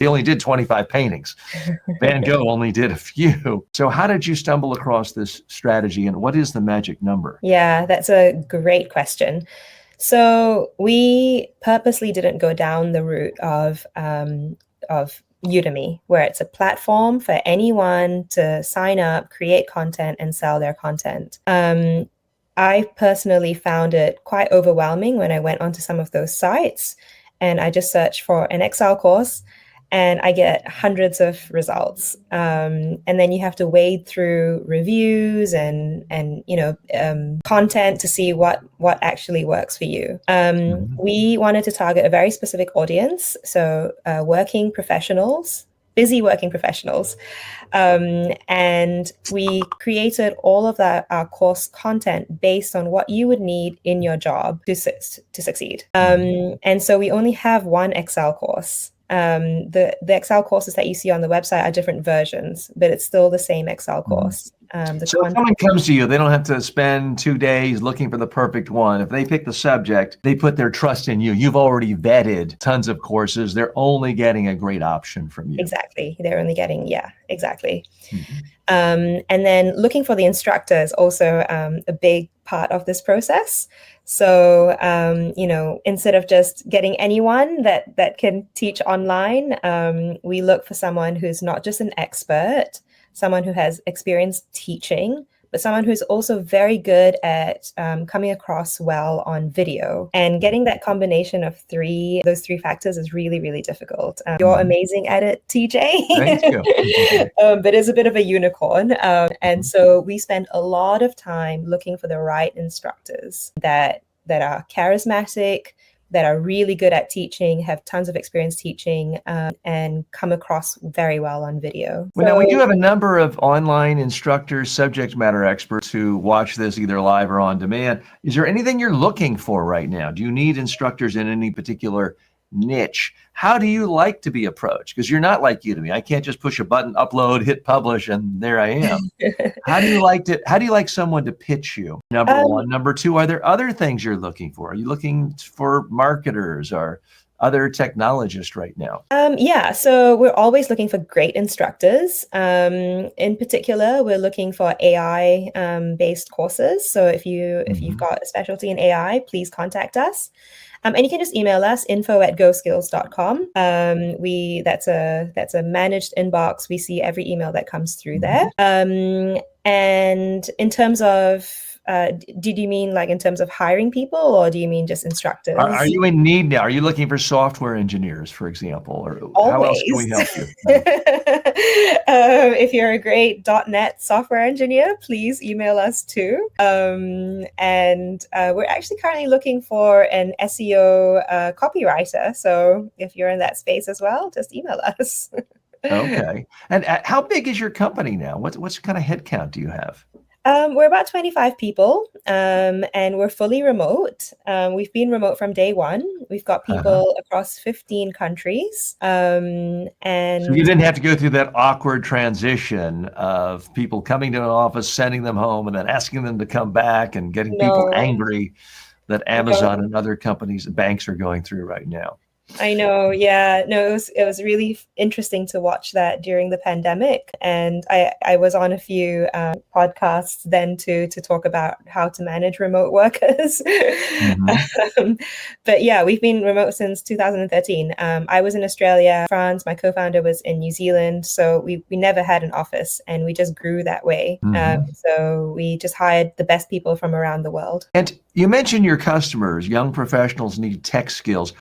He only did 25 paintings. Van Gogh only did a few. So how did you stumble across this strategy, and what is the magic number? Yeah, that's a great question. So we purposely didn't go down the route of Udemy, where it's a platform for anyone to sign up, create content, and sell their content. I personally found it quite overwhelming when I went onto some of those sites, and I just searched for an Excel course, and I get hundreds of results. And then you have to wade through reviews and content to see what actually works for you. We wanted to target a very specific audience, so working professionals, busy working professionals. And we created all of our course content based on what you would need in your job to succeed. And so we only have one Excel course. The Excel courses that you see on the website are different versions, but it's still the same Excel course. So if someone comes to you, they don't have to spend 2 days looking for the perfect one. If they pick the subject, they put their trust in you. You've already vetted tons of courses. They're only getting a great option from you. Exactly. They're only getting, exactly. And then looking for the instructor is also a big part of this process. So, instead of just getting anyone that can teach online, we look for someone who's not just an expert, someone who has experience teaching, but someone who's also very good at coming across well on video. And getting that combination of those three factors is really, really difficult. You're amazing at it, TJ. Thank you. But it's a bit of a unicorn. And so we spend a lot of time looking for the right instructors that are charismatic, that are really good at teaching, have tons of experience teaching, and come across very well on video. Well, now we do have a number of online instructors, subject matter experts who watch this either live or on demand. Is there anything you're looking for right now? Do you need instructors in any particular niche? How do you like to be approached? Because you're not like Udemy. I can't just push a button, upload, hit publish, and there I am. How do you like someone to pitch you? Number one. Number two, are there other things you're looking for? Are you looking for marketers or other technologists right now? So we're always looking for great instructors. In particular, we're looking for AI based courses. So if you've got a specialty in AI, please contact us. And you can just email us, info@goskills.com. That's a managed inbox. We see every email that comes through there. And in terms of, did you mean like in terms of hiring people, or do you mean just instructors? Are you in need now? Are you looking for software engineers, for example, or Always. How else can we help you? If you're a great .NET software engineer, please email us too. And we're actually currently looking for an SEO copywriter. So if you're in that space as well, just email us. Okay. And how big is your company now? What kind of headcount do you have? We're about 25 people, and we're fully remote. We've been remote from day one. We've got people across 15 countries. And so you didn't have to go through that awkward transition of people coming to an office, sending them home, and then asking them to come back and getting people angry that Amazon and other companies and banks are going through right now. I know. Yeah. No, it was really interesting to watch that during the pandemic. And I was on a few podcasts then to talk about how to manage remote workers. But yeah, we've been remote since 2013. I was in Australia, France. My co-founder was in New Zealand. So we never had an office, and we just grew that way. So we just hired the best people from around the world. And you mentioned your customers, young professionals need tech skills.